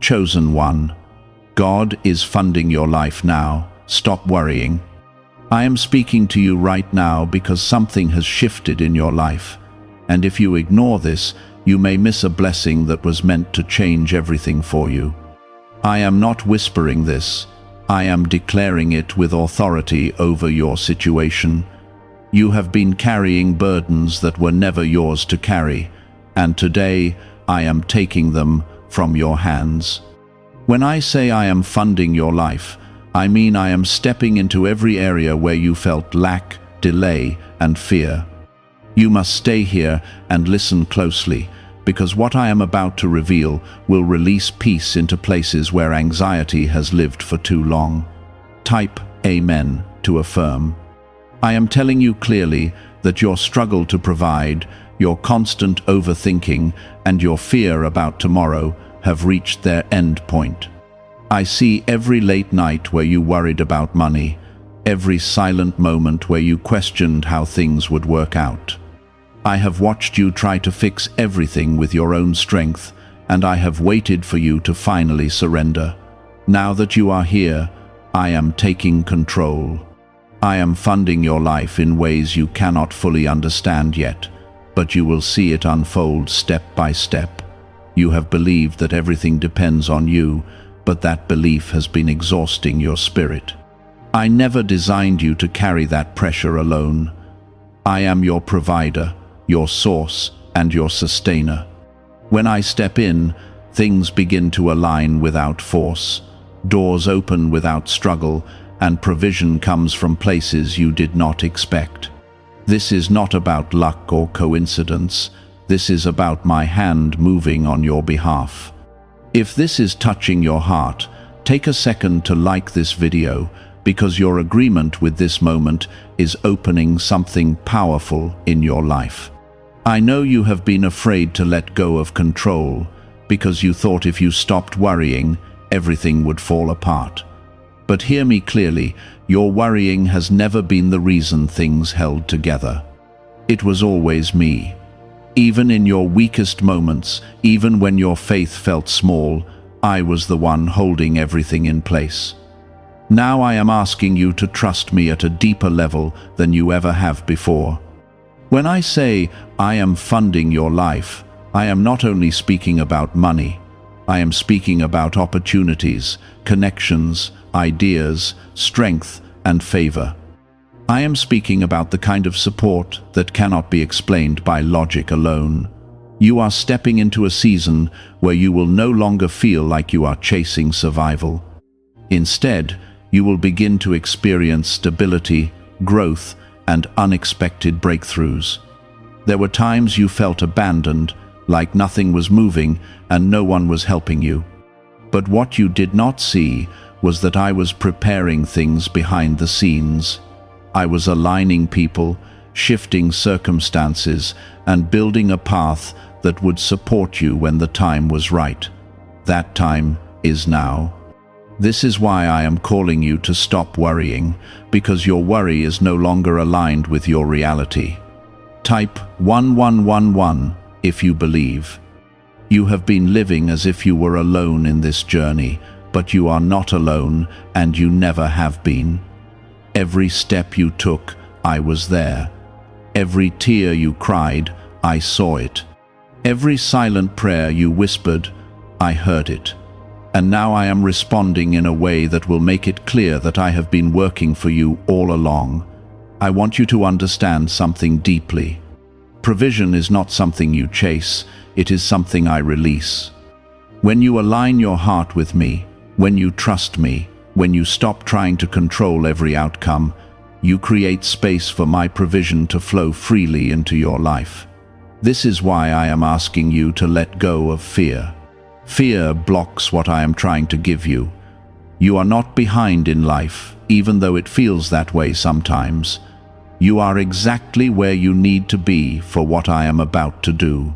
chosen one. God is funding your life now. Stop worrying. I am speaking to you right now because something has shifted in your life. And if you ignore this, you may miss a blessing that was meant to change everything for you. I am not whispering this. I am declaring it with authority over your situation. You have been carrying burdens that were never yours to carry, and today I am taking them from your hands. When I say I am funding your life, I mean I am stepping into every area where you felt lack, delay, and fear. You must stay here and listen closely, because what I am about to reveal will release peace into places where anxiety has lived for too long. Type Amen to affirm. I am telling you clearly that your struggle to provide, your constant overthinking, and your fear about tomorrow have reached their end point. I see every late night where you worried about money, every silent moment where you questioned how things would work out. I have watched you try to fix everything with your own strength, and I have waited for you to finally surrender. Now that you are here, I am taking control. I am funding your life in ways you cannot fully understand yet, but you will see it unfold step by step. You have believed that everything depends on you, but that belief has been exhausting your spirit. I never designed you to carry that pressure alone. I am your provider, your source, and your sustainer. When I step in, things begin to align without force. Doors open without struggle, and provision comes from places you did not expect. This is not about luck or coincidence. This is about my hand moving on your behalf. If this is touching your heart, take a second to like this video, because your agreement with this moment is opening something powerful in your life. I know you have been afraid to let go of control, because you thought if you stopped worrying, everything would fall apart. But hear me clearly, your worrying has never been the reason things held together. It was always me. Even in your weakest moments, even when your faith felt small, I was the one holding everything in place. Now I am asking you to trust me at a deeper level than you ever have before. When I say I am funding your life, I am not only speaking about money. I am speaking about opportunities, connections, ideas, strength, and favor. I am speaking about the kind of support that cannot be explained by logic alone. You are stepping into a season where you will no longer feel like you are chasing survival. Instead, you will begin to experience stability, growth, and unexpected breakthroughs. There were times you felt abandoned, like nothing was moving and no one was helping you. But what you did not see was that I was preparing things behind the scenes. I was aligning people, shifting circumstances, and building a path that would support you when the time was right. That time is now. This is why I am calling you to stop worrying, because your worry is no longer aligned with your reality. Type 1111 if you believe. You have been living as if you were alone in this journey, but you are not alone, and you never have been. Every step you took, I was there. Every tear you cried, I saw it. Every silent prayer you whispered, I heard it. And now I am responding in a way that will make it clear that I have been working for you all along. I want you to understand something deeply. Provision is not something you chase, it is something I release. When you align your heart with me, when you trust me, when you stop trying to control every outcome, you create space for my provision to flow freely into your life. This is why I am asking you to let go of fear. Fear blocks what I am trying to give you. You are not behind in life, even though it feels that way sometimes. You are exactly where you need to be for what I am about to do.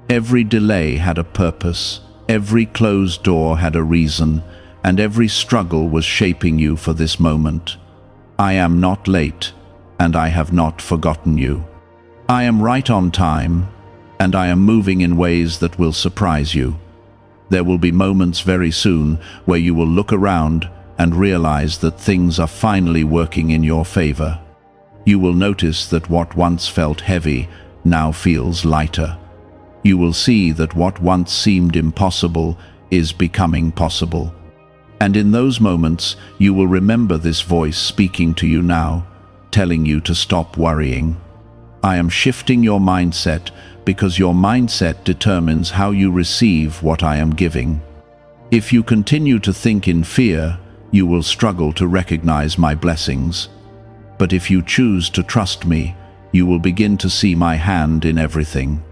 Every delay had a purpose, every closed door had a reason, and every struggle was shaping you for this moment. I am not late, and I have not forgotten you. I am right on time, and I am moving in ways that will surprise you. There will be moments very soon where you will look around and realize that things are finally working in your favor. You will notice that what once felt heavy now feels lighter. You will see that what once seemed impossible is becoming possible. And in those moments, you will remember this voice speaking to you now, telling you to stop worrying. I am shifting your mindset because your mindset determines how you receive what I am giving. If you continue to think in fear, you will struggle to recognize my blessings. But if you choose to trust me, you will begin to see my hand in everything.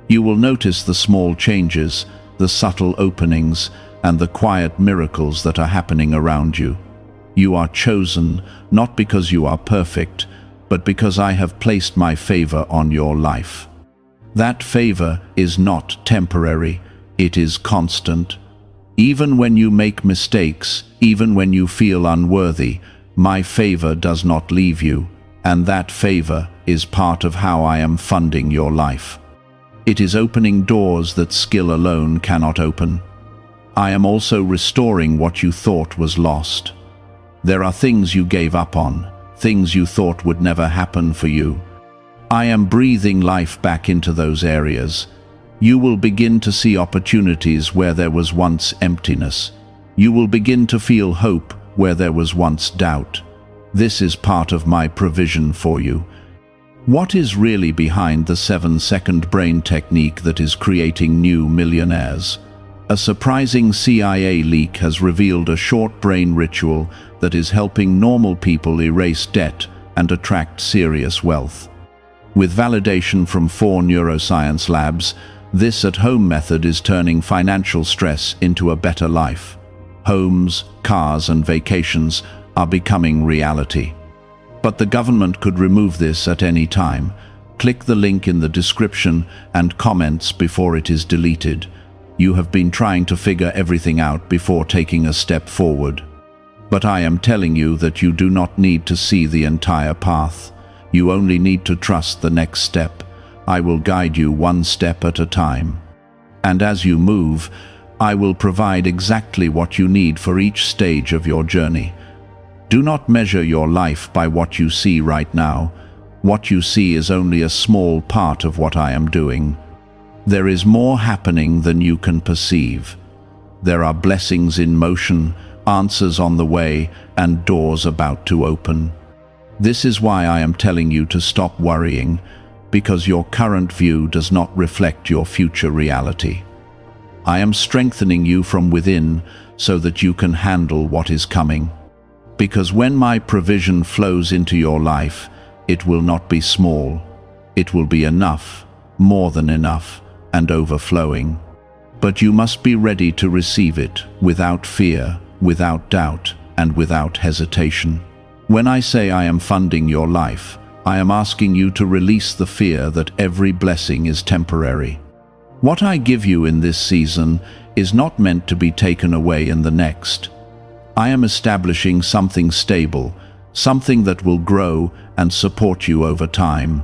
You will notice the small changes, the subtle openings, and the quiet miracles that are happening around you. You are chosen not because you are perfect, but because I have placed my favor on your life. That favor is not temporary, it is constant. Even when you make mistakes, even when you feel unworthy, my favor does not leave you, and that favor is part of how I am funding your life. It is opening doors that skill alone cannot open. I am also restoring what you thought was lost. There are things you gave up on, things you thought would never happen for you. I am breathing life back into those areas. You will begin to see opportunities where there was once emptiness. You will begin to feel hope where there was once doubt. This is part of my provision for you. What is really behind the 7-second brain technique that is creating new millionaires? A surprising CIA leak has revealed a short brain ritual that is helping normal people erase debt and attract serious wealth. With validation from 4 neuroscience labs, this at-home method is turning financial stress into a better life. Homes, cars, and vacations are becoming reality. But the government could remove this at any time. Click the link in the description and comments before it is deleted. You have been trying to figure everything out before taking a step forward. But I am telling you that you do not need to see the entire path. You only need to trust the next step. I will guide you one step at a time. And as you move, I will provide exactly what you need for each stage of your journey. Do not measure your life by what you see right now. What you see is only a small part of what I am doing. There is more happening than you can perceive. There are blessings in motion, answers on the way, and doors about to open. This is why I am telling you to stop worrying, because your current view does not reflect your future reality. I am strengthening you from within so that you can handle what is coming. Because when my provision flows into your life, it will not be small. It will be enough, more than enough, and overflowing. But you must be ready to receive it without fear, without doubt, and without hesitation. When I say I am funding your life, I am asking you to release the fear that every blessing is temporary. What I give you in this season is not meant to be taken away in the next. I am establishing something stable, something that will grow and support you over time.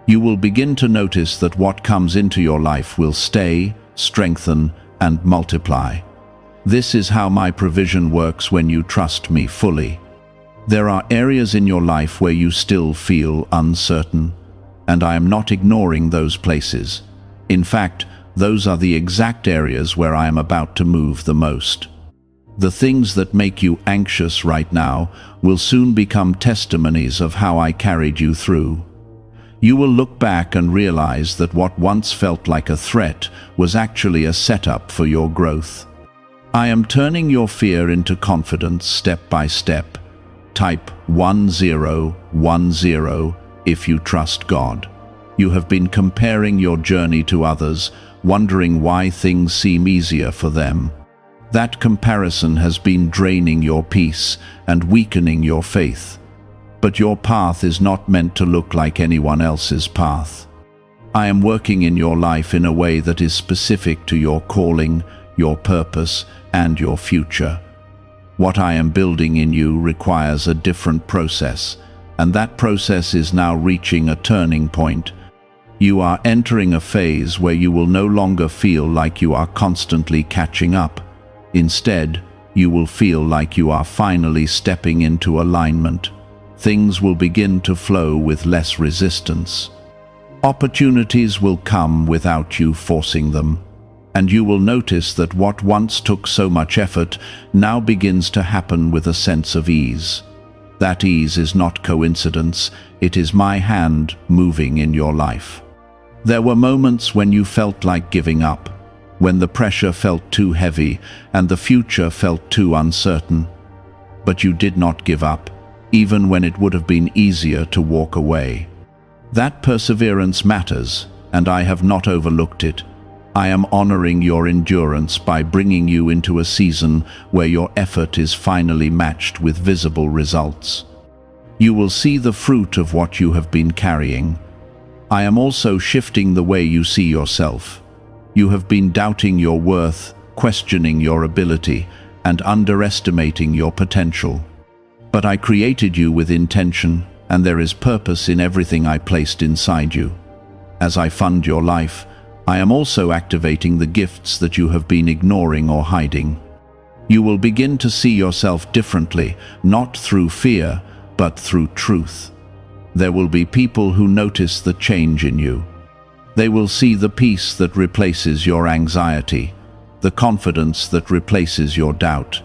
You will begin to notice that what comes into your life will stay, strengthen, and multiply. This is how my provision works when you trust me fully. There are areas in your life where you still feel uncertain, and I am not ignoring those places. In fact, those are the exact areas where I am about to move the most. The things that make you anxious right now will soon become testimonies of how I carried you through. You will look back and realize that what once felt like a threat was actually a setup for your growth. I am turning your fear into confidence step by step. Type 1010 if you trust God. You have been comparing your journey to others, wondering why things seem easier for them. That comparison has been draining your peace and weakening your faith. But your path is not meant to look like anyone else's path. I am working in your life in a way that is specific to your calling, your purpose, and your future. What I am building in you requires a different process, and that process is now reaching a turning point. You are entering a phase where you will no longer feel like you are constantly catching up. Instead, you will feel like you are finally stepping into alignment. Things will begin to flow with less resistance. Opportunities will come without you forcing them, and you will notice that what once took so much effort now begins to happen with a sense of ease. That ease is not coincidence, it is my hand moving in your life. There were moments when you felt like giving up, when the pressure felt too heavy and the future felt too uncertain. But you did not give up, even when it would have been easier to walk away. That perseverance matters, and I have not overlooked it. I am honoring your endurance by bringing you into a season where your effort is finally matched with visible results. You will see the fruit of what you have been carrying. I am also shifting the way you see yourself. You have been doubting your worth, questioning your ability, and underestimating your potential. But I created you with intention, and there is purpose in everything I placed inside you. As I fund your life, I am also activating the gifts that you have been ignoring or hiding. You will begin to see yourself differently, not through fear, but through truth. There will be people who notice the change in you. They will see the peace that replaces your anxiety, the confidence that replaces your doubt,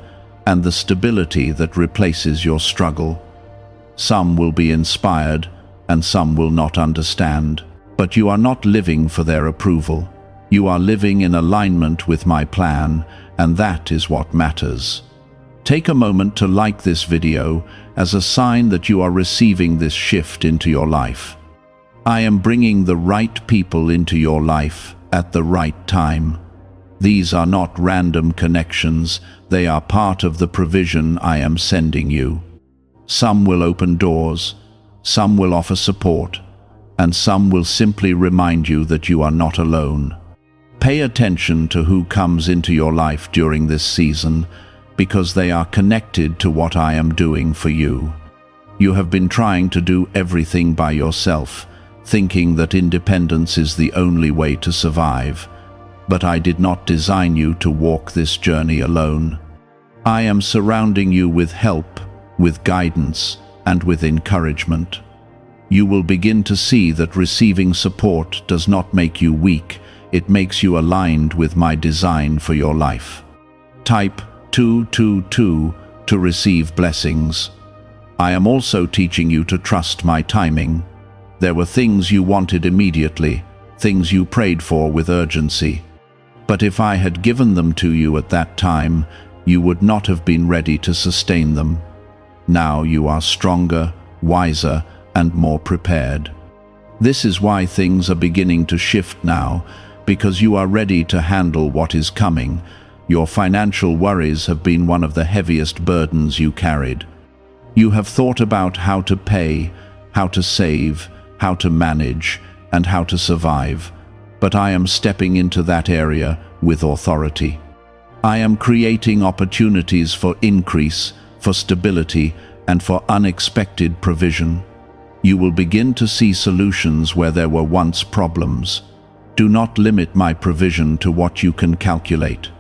and the stability that replaces your struggle. Some will be inspired, and some will not understand. But you are not living for their approval. You are living in alignment with my plan, and that is what matters. Take a moment to like this video as a sign that you are receiving this shift into your life. I am bringing the right people into your life at the right time. These are not random connections, they are part of the provision I am sending you. Some will open doors, some will offer support, and some will simply remind you that you are not alone. Pay attention to who comes into your life during this season, because they are connected to what I am doing for you. You have been trying to do everything by yourself, thinking that independence is the only way to survive. But I did not design you to walk this journey alone. I am surrounding you with help, with guidance, and with encouragement. You will begin to see that receiving support does not make you weak, it makes you aligned with my design for your life. Type 222 to receive blessings. I am also teaching you to trust my timing. There were things you wanted immediately, things you prayed for with urgency. But if I had given them to you at that time, you would not have been ready to sustain them. Now you are stronger, wiser, and more prepared. This is why things are beginning to shift now, because you are ready to handle what is coming. Your financial worries have been one of the heaviest burdens you carried. You have thought about how to pay, how to save, how to manage, and how to survive. But I am stepping into that area with authority. I am creating opportunities for increase, for stability, and for unexpected provision. You will begin to see solutions where there were once problems. Do not limit my provision to what you can calculate.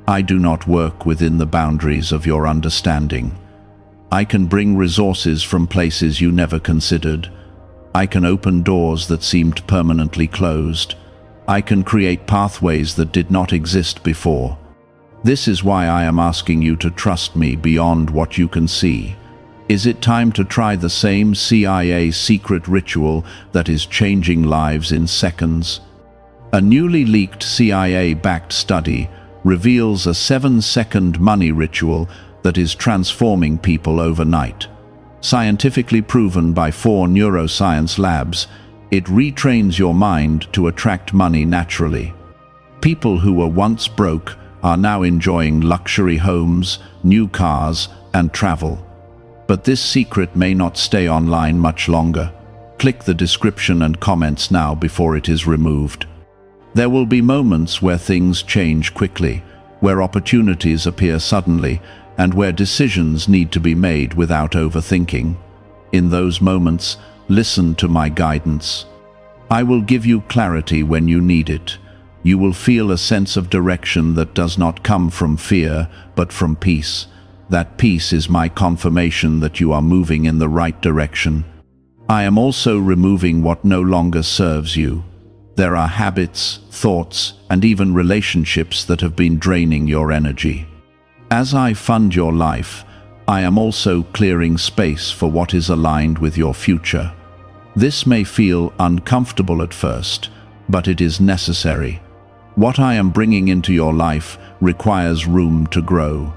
I do not work within the boundaries of your understanding. I can bring resources from places you never considered. I can open doors that seemed permanently closed. I can create pathways that did not exist before. This is why I am asking you to trust me beyond what you can see. Is it time to try the same CIA secret ritual that is changing lives in seconds? A newly leaked CIA-backed study reveals a 7-second money ritual that is transforming people overnight. Scientifically proven by 4 neuroscience labs, it retrains your mind to attract money naturally. People who were once broke are now enjoying luxury homes, new cars, and travel. But this secret may not stay online much longer. Click the description and comments now before it is removed. There will be moments where things change quickly, where opportunities appear suddenly, and where decisions need to be made without overthinking. In those moments, listen to my guidance. I will give you clarity when you need it. You will feel a sense of direction that does not come from fear, but from peace. That peace is my confirmation that you are moving in the right direction. I am also removing what no longer serves you. There are habits, thoughts, and even relationships that have been draining your energy. As I fund your life, I am also clearing space for what is aligned with your future. This may feel uncomfortable at first, but it is necessary. What I am bringing into your life requires room to grow.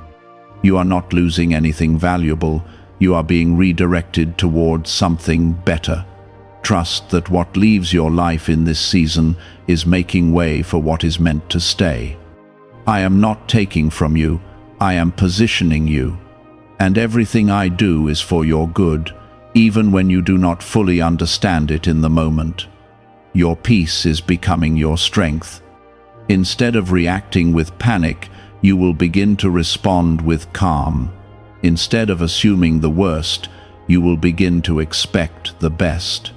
You are not losing anything valuable, you are being redirected towards something better. Trust that what leaves your life in this season is making way for what is meant to stay. I am not taking from you, I am positioning you. And everything I do is for your good, even when you do not fully understand it in the moment. Your peace is becoming your strength. Instead of reacting with panic, you will begin to respond with calm. Instead of assuming the worst, you will begin to expect the best.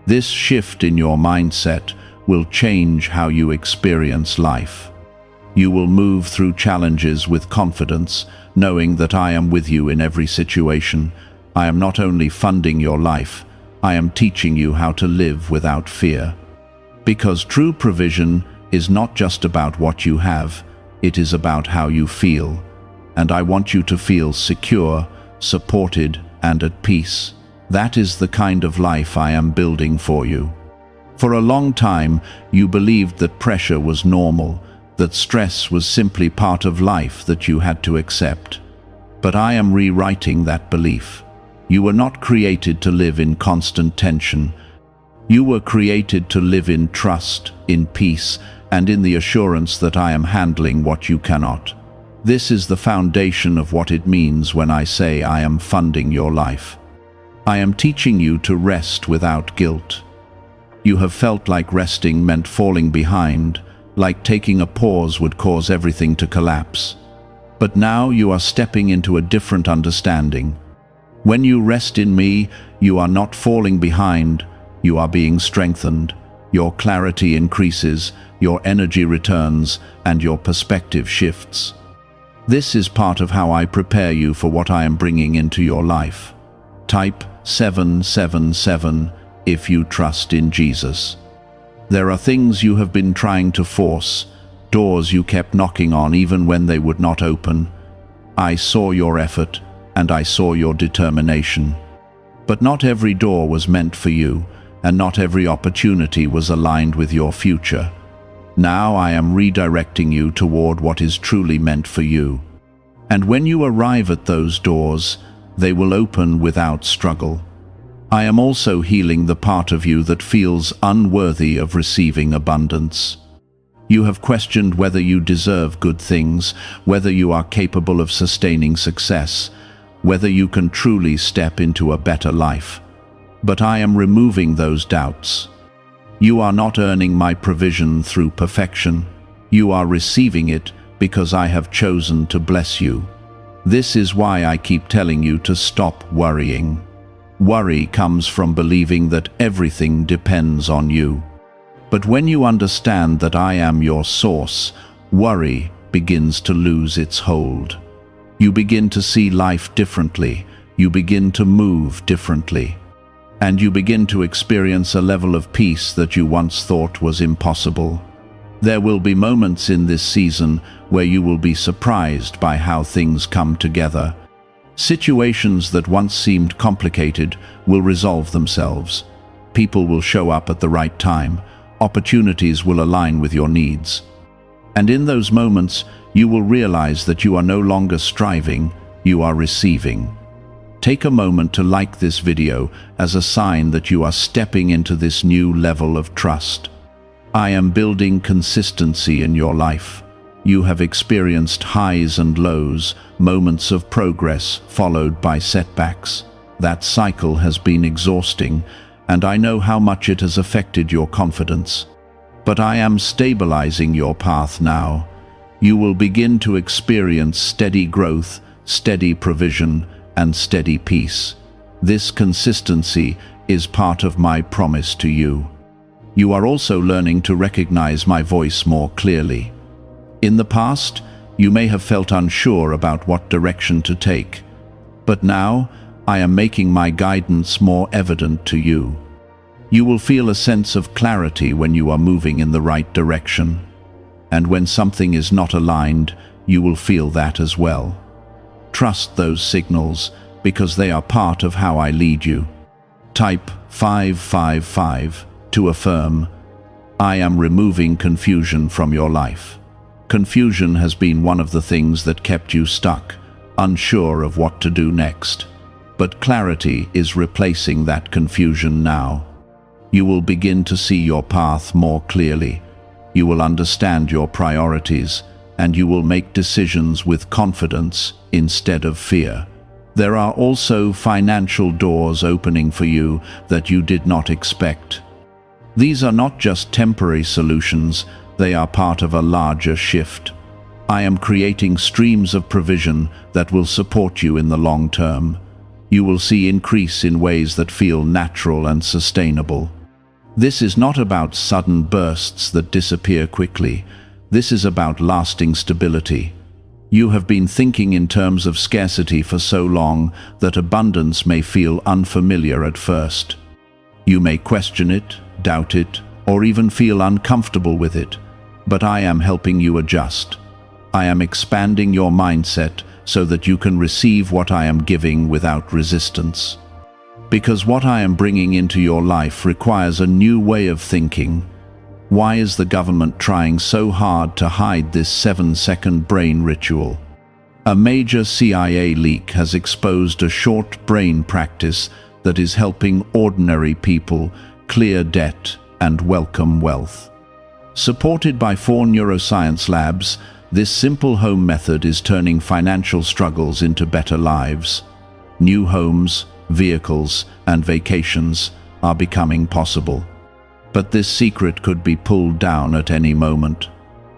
This shift in your mindset will change how you experience life. You will move through challenges with confidence, knowing that I am with you in every situation. I am not only funding your life, I am teaching you how to live without fear. Because true provision is not just about what you have, it is about how you feel. And I want you to feel secure, supported, and at peace. That is the kind of life I am building for you. For a long time, you believed that pressure was normal, that stress was simply part of life that you had to accept. But I am rewriting that belief. You were not created to live in constant tension. You were created to live in trust, in peace, and in the assurance that I am handling what you cannot. This is the foundation of what it means when I say I am funding your life. I am teaching you to rest without guilt. You have felt like resting meant falling behind, like taking a pause would cause everything to collapse. But now you are stepping into a different understanding. When you rest in me, you are not falling behind, you are being strengthened. Your clarity increases, your energy returns, and your perspective shifts. This is part of how I prepare you for what I am bringing into your life. Type 777 if you trust in Jesus. There are things you have been trying to force, doors you kept knocking on even when they would not open. I saw your effort, and I saw your determination. But not every door was meant for you, and not every opportunity was aligned with your future. Now I am redirecting you toward what is truly meant for you. And when you arrive at those doors, they will open without struggle. I am also healing the part of you that feels unworthy of receiving abundance. You have questioned whether you deserve good things, whether you are capable of sustaining success, whether you can truly step into a better life. But I am removing those doubts. You are not earning my provision through perfection. You are receiving it because I have chosen to bless you. This is why I keep telling you to stop worrying. Worry comes from believing that everything depends on you. But when you understand that I am your source, worry begins to lose its hold. You begin to see life differently. You begin to move differently. And you begin to experience a level of peace that you once thought was impossible. There will be moments in this season where you will be surprised by how things come together. Situations that once seemed complicated will resolve themselves. People will show up at the right time. Opportunities will align with your needs. And in those moments, you will realize that you are no longer striving, you are receiving. Take a moment to like this video as a sign that you are stepping into this new level of trust. I am building consistency in your life. You have experienced highs and lows, moments of progress followed by setbacks. That cycle has been exhausting, and I know how much it has affected your confidence. But I am stabilizing your path now. You will begin to experience steady growth, steady provision, and steady peace. This consistency is part of my promise to you. You are also learning to recognize my voice more clearly. In the past, you may have felt unsure about what direction to take, but now I am making my guidance more evident to you. You will feel a sense of clarity when you are moving in the right direction, and when something is not aligned, you will feel that as well. Trust those signals, because they are part of how I lead you. Type 555 to affirm, I am removing confusion from your life. Confusion has been one of the things that kept you stuck, unsure of what to do next. But clarity is replacing that confusion now. You will begin to see your path more clearly. You will understand your priorities, and you will make decisions with confidence instead of fear. There are also financial doors opening for you that you did not expect. These are not just temporary solutions, they are part of a larger shift. I am creating streams of provision that will support you in the long term. You will see increase in ways that feel natural and sustainable. This is not about sudden bursts that disappear quickly. This is about lasting stability. You have been thinking in terms of scarcity for so long that abundance may feel unfamiliar at first. You may question it, doubt it, or even feel uncomfortable with it, but I am helping you adjust. I am expanding your mindset so that you can receive what I am giving without resistance. Because what I am bringing into your life requires a new way of thinking. Why is the government trying so hard to hide this 7-second brain ritual? A major CIA leak has exposed a short brain practice that is helping ordinary people clear debt and welcome wealth. Supported by 4 neuroscience labs, this simple home method is turning financial struggles into better lives. New homes, vehicles, and vacations are becoming possible. But this secret could be pulled down at any moment.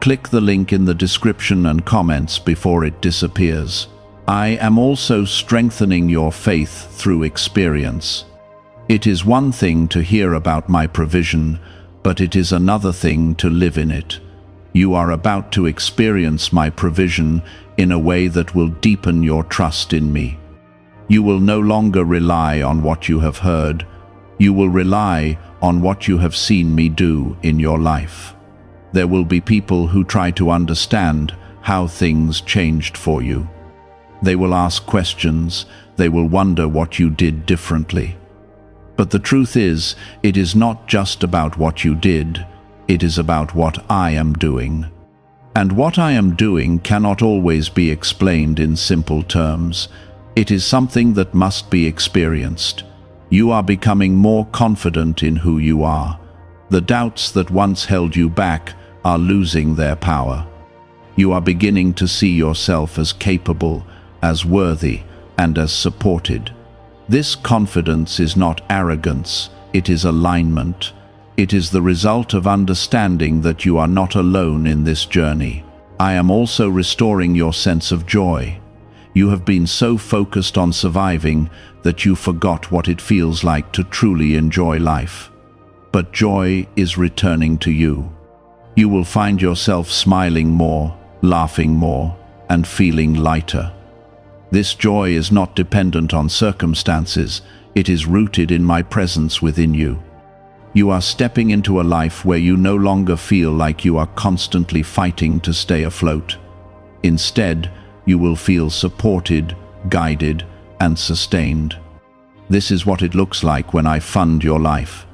Click the link in the description and comments before it disappears. I am also strengthening your faith through experience. It is one thing to hear about my provision, but it is another thing to live in it. You are about to experience my provision in a way that will deepen your trust in me. You will no longer rely on what you have heard. You will rely on what you have seen me do in your life. There will be people who try to understand how things changed for you. They will ask questions. They will wonder what you did differently. But the truth is, it is not just about what you did. It is about what I am doing. And what I am doing cannot always be explained in simple terms. It is something that must be experienced. You are becoming more confident in who you are. The doubts that once held you back are losing their power. You are beginning to see yourself as capable, as worthy, and as supported. This confidence is not arrogance, it is alignment. It is the result of understanding that you are not alone in this journey. I am also restoring your sense of joy. You have been so focused on surviving that you forgot what it feels like to truly enjoy life. But joy is returning to you. You will find yourself smiling more, laughing more, and feeling lighter. This joy is not dependent on circumstances. It is rooted in my presence within you. You are stepping into a life where you no longer feel like you are constantly fighting to stay afloat. Instead, you will feel supported, guided, and sustained. This is what it looks like when I fund your life.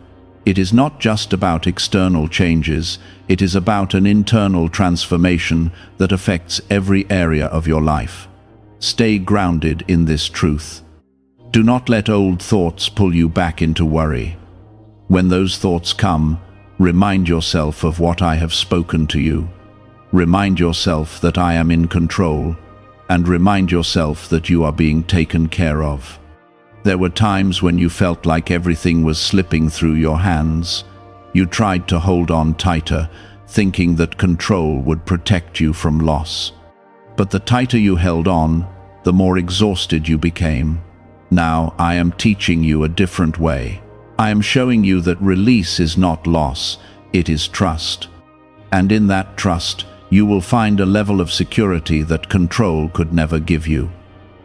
It is not just about external changes, it is about an internal transformation that affects every area of your life. Stay grounded in this truth. Do not let old thoughts pull you back into worry. When those thoughts come, remind yourself of what I have spoken to you. Remind yourself that I am in control, and remind yourself that you are being taken care of. There were times when you felt like everything was slipping through your hands. You tried to hold on tighter, thinking that control would protect you from loss. But the tighter you held on, the more exhausted you became. Now I am teaching you a different way. I am showing you that release is not loss, it is trust. And in that trust, you will find a level of security that control could never give you.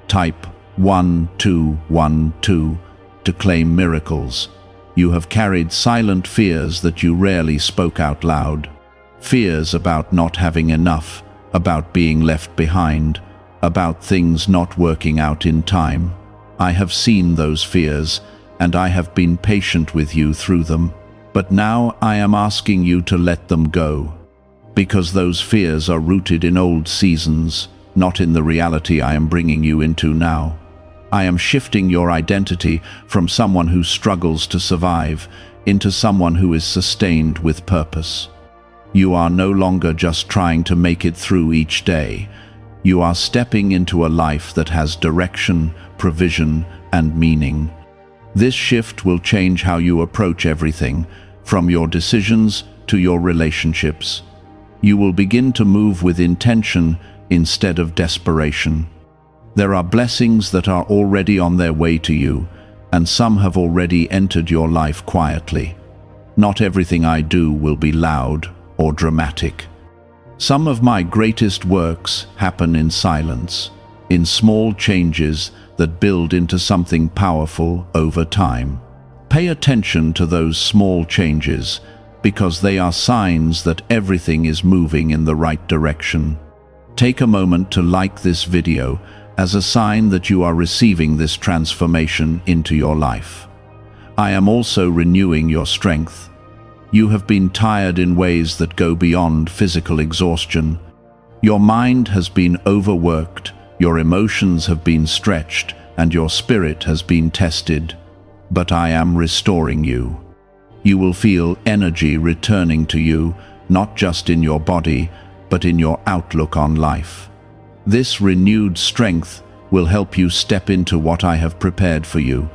Type 1212 to claim miracles. You have carried silent fears that you rarely spoke out loud. Fears about not having enough, about being left behind, about things not working out in time. I have seen those fears, and I have been patient with you through them. But now I am asking you to let them go, because those fears are rooted in old seasons, not in the reality I am bringing you into now. I am shifting your identity from someone who struggles to survive into someone who is sustained with purpose. You are no longer just trying to make it through each day. You are stepping into a life that has direction, provision, and meaning. This shift will change how you approach everything, from your decisions to your relationships. You will begin to move with intention instead of desperation. There are blessings that are already on their way to you, and some have already entered your life quietly. Not everything I do will be loud or dramatic. Some of my greatest works happen in silence, in small changes that build into something powerful over time. Pay attention to those small changes, because they are signs that everything is moving in the right direction. Take a moment to like this video as a sign that you are receiving this transformation into your life. I am also renewing your strength. You have been tired in ways that go beyond physical exhaustion. Your mind has been overworked, your emotions have been stretched, and your spirit has been tested. But I am restoring you. You will feel energy returning to you, not just in your body, but in your outlook on life. This renewed strength will help you step into what I have prepared for you.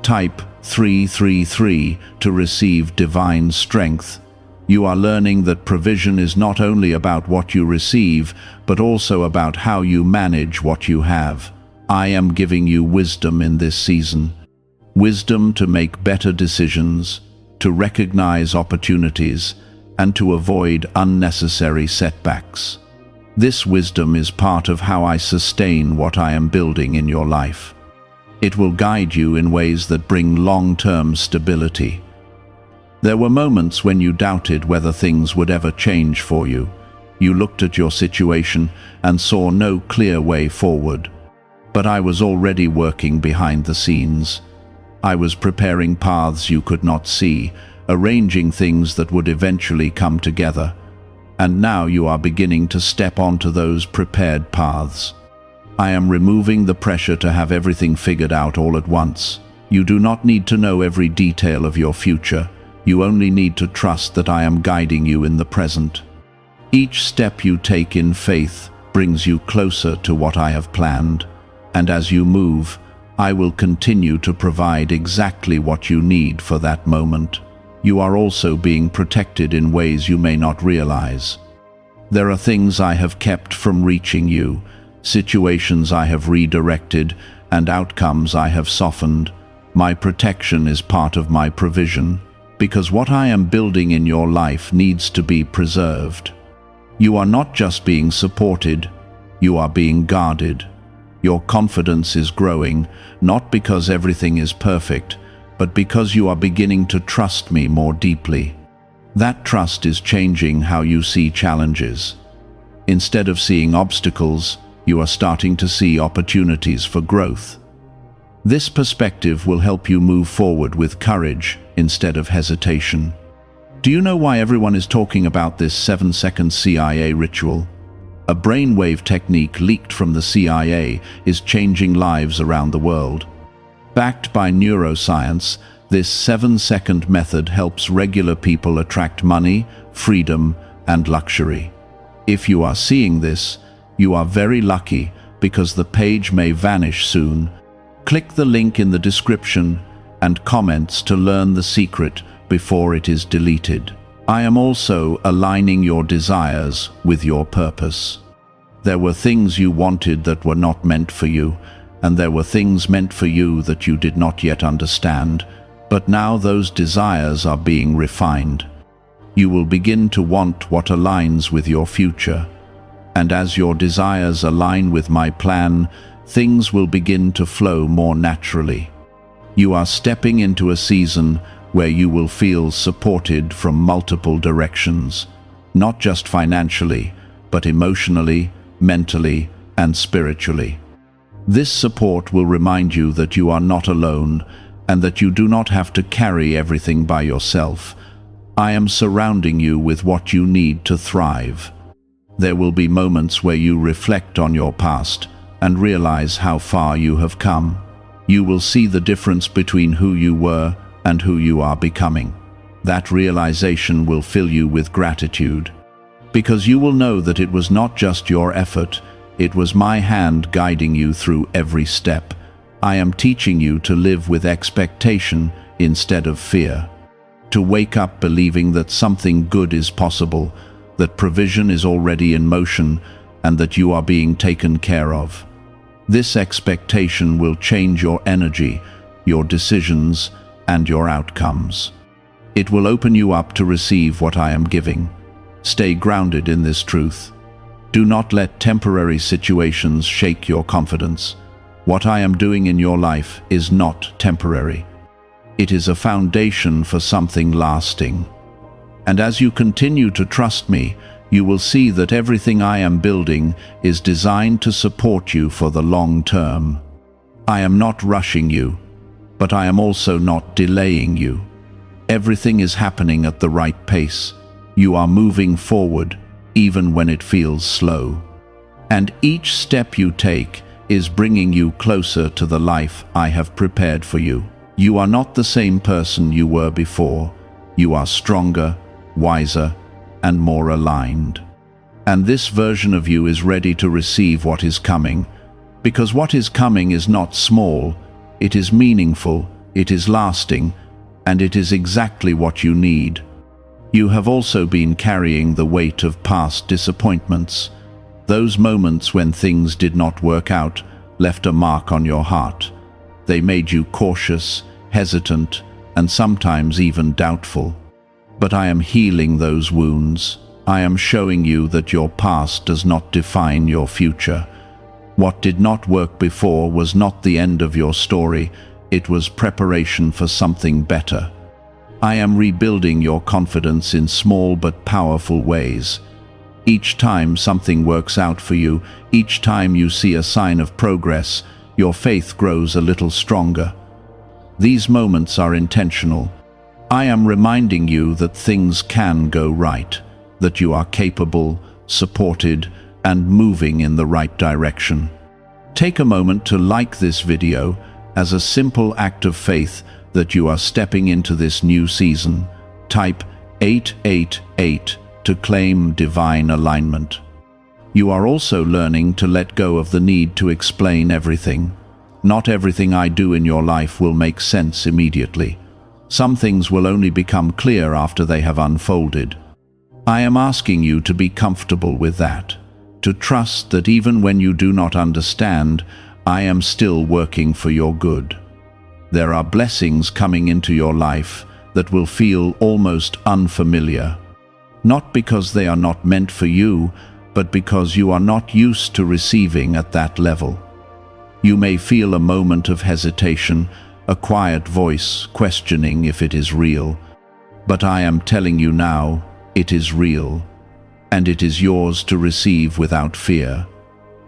Type 333 to receive divine strength. You are learning that provision is not only about what you receive, but also about how you manage what you have. I am giving you wisdom in this season. Wisdom to make better decisions, to recognize opportunities, and to avoid unnecessary setbacks. This wisdom is part of how I sustain what I am building in your life. It will guide you in ways that bring long-term stability. There were moments when you doubted whether things would ever change for you. You looked at your situation and saw no clear way forward. But I was already working behind the scenes. I was preparing paths you could not see, arranging things that would eventually come together. And now you are beginning to step onto those prepared paths. I am removing the pressure to have everything figured out all at once. You do not need to know every detail of your future. You only need to trust that I am guiding you in the present. Each step you take in faith brings you closer to what I have planned. And as you move, I will continue to provide exactly what you need for that moment. You are also being protected in ways you may not realize. There are things I have kept from reaching you, situations I have redirected, and outcomes I have softened. My protection is part of my provision, because what I am building in your life needs to be preserved. You are not just being supported, you are being guarded. Your confidence is growing, not because everything is perfect, but because you are beginning to trust me more deeply. That trust is changing how you see challenges. Instead of seeing obstacles, you are starting to see opportunities for growth. This perspective will help you move forward with courage instead of hesitation. Do you know why everyone is talking about this 7-second CIA ritual? A brainwave technique leaked from the CIA is changing lives around the world. Backed by neuroscience, this 7-second method helps regular people attract money, freedom, and luxury. If you are seeing this, you are very lucky, because the page may vanish soon. Click the link in the description and comments to learn the secret before it is deleted. I am also aligning your desires with your purpose. There were things you wanted that were not meant for you, and there were things meant for you that you did not yet understand, But now those desires are being refined. You will begin to want what aligns with your future. And as your desires align with my plan, things will begin to flow more naturally. You are stepping into a season where you will feel supported from multiple directions, not just financially, but emotionally, mentally, and spiritually. This support will remind you that you are not alone and that you do not have to carry everything by yourself. I am surrounding you with what you need to thrive. There will be moments where you reflect on your past and realize how far you have come. You will see the difference between who you were and who you are becoming. That realization will fill you with gratitude, because you will know that it was not just your effort, it was my hand guiding you through every step. I am teaching you to live with expectation instead of fear, to wake up believing that something good is possible, that provision is already in motion, and that you are being taken care of. This expectation will change your energy, your decisions, and your outcomes. It will open you up to receive what I am giving. Stay grounded in this truth. Do not let temporary situations shake your confidence. What I am doing in your life is not temporary. It is a foundation for something lasting. And as you continue to trust me, you will see that everything I am building is designed to support you for the long term. I am not rushing you, but I am also not delaying you. Everything is happening at the right pace. You are moving forward, even when it feels slow. And each step you take is bringing you closer to the life I have prepared for you. You are not the same person you were before. You are stronger, wiser, and more aligned. And this version of you is ready to receive what is coming, because what is coming is not small, it is meaningful, it is lasting, and it is exactly what you need. You have also been carrying the weight of past disappointments. Those moments when things did not work out left a mark on your heart. They made you cautious, hesitant, and sometimes even doubtful. But I am healing those wounds. I am showing you that your past does not define your future. What did not work before was not the end of your story. It was preparation for something better. I am rebuilding your confidence in small but powerful ways. Each time something works out for you, each time you see a sign of progress, your faith grows a little stronger. These moments are intentional. I am reminding you that things can go right, that you are capable, supported, and moving in the right direction. Take a moment to like this video as a simple act of faith that you are stepping into this new season. Type 888 to claim divine alignment. You are also learning to let go of the need to explain everything. Not everything I do in your life will make sense immediately. Some things will only become clear after they have unfolded. I am asking you to be comfortable with that, to trust that even when you do not understand, I am still working for your good. There are blessings coming into your life that will feel almost unfamiliar, not because they are not meant for you, but because you are not used to receiving at that level. You may feel a moment of hesitation, a quiet voice questioning if it is real. But I am telling you now, it is real, and it is yours to receive without fear.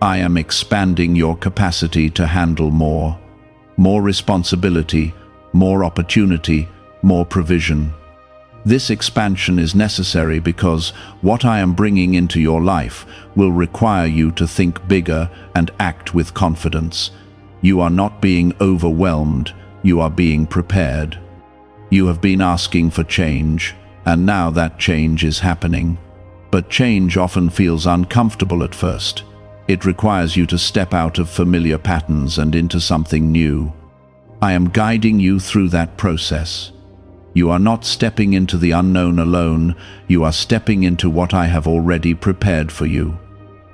I am expanding your capacity to handle more responsibility, more opportunity, more provision. This expansion is necessary because what I am bringing into your life will require you to think bigger and act with confidence. You are not being overwhelmed, you are being prepared. You have been asking for change, and now that change is happening. But change often feels uncomfortable at first. It requires you to step out of familiar patterns and into something new. I am guiding you through that process. You are not stepping into the unknown alone, you are stepping into what I have already prepared for you.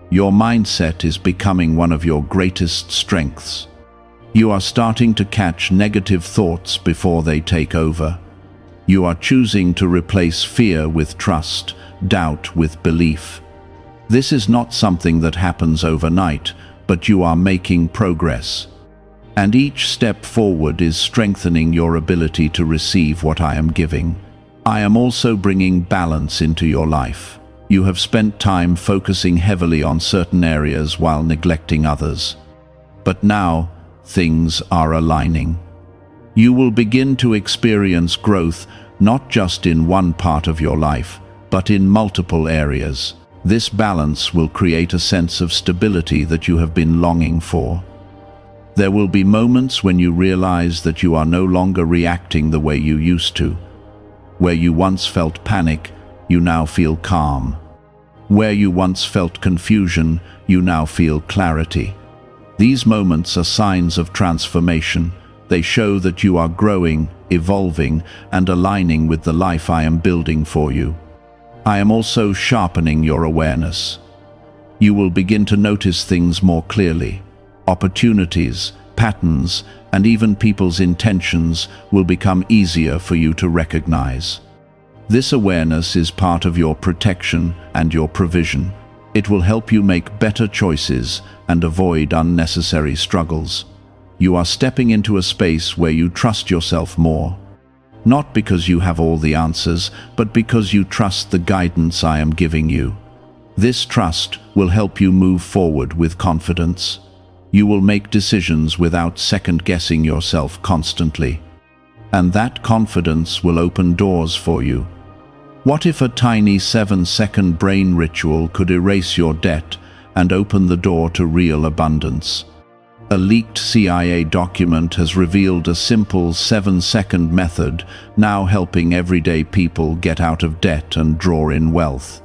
Your mindset is becoming one of your greatest strengths. You are starting to catch negative thoughts before they take over. You are choosing to replace fear with trust, doubt with belief. This is not something that happens overnight, but you are making progress. And each step forward is strengthening your ability to receive what I am giving. I am also bringing balance into your life. You have spent time focusing heavily on certain areas while neglecting others. But now, things are aligning. You will begin to experience growth not just in one part of your life, but in multiple areas. This balance will create a sense of stability that you have been longing for. There will be moments when you realize that you are no longer reacting the way you used to. Where you once felt panic, you now feel calm. Where you once felt confusion, you now feel clarity. These moments are signs of transformation. They show that you are growing, evolving, and aligning with the life I am building for you. I am also sharpening your awareness. You will begin to notice things more clearly. Opportunities, patterns, and even people's intentions will become easier for you to recognize. This awareness is part of your protection and your provision. It will help you make better choices and avoid unnecessary struggles. You are stepping into a space where you trust yourself more. Not because you have all the answers, but because you trust the guidance I am giving you. This trust will help you move forward with confidence. You will make decisions without second-guessing yourself constantly. And that confidence will open doors for you. What if a tiny 7-second brain ritual could erase your debt and open the door to real abundance? A leaked CIA document has revealed a simple 7-second method, now helping everyday people get out of debt and draw in wealth.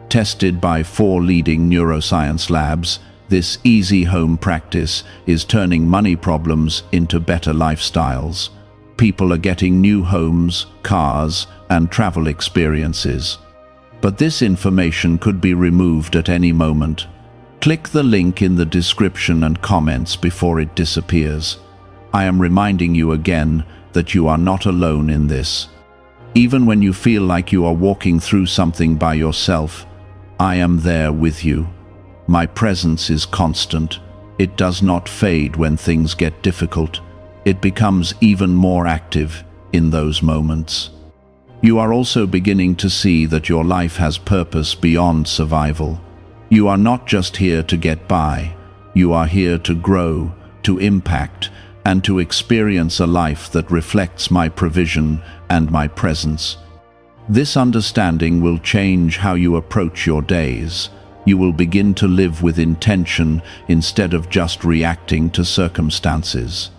Tested by 4 leading neuroscience labs, this easy home practice is turning money problems into better lifestyles. People are getting new homes, cars, and travel experiences. But this information could be removed at any moment. Click the link in the description and comments before it disappears. I am reminding you again that you are not alone in this. Even when you feel like you are walking through something by yourself, I am there with you. My presence is constant. It does not fade when things get difficult. It becomes even more active in those moments. You are also beginning to see that your life has purpose beyond survival. You are not just here to get by. You are here to grow, to impact, and to experience a life that reflects my provision and my presence. This understanding will change how you approach your days. You will begin to live with intention instead of just reacting to circumstances.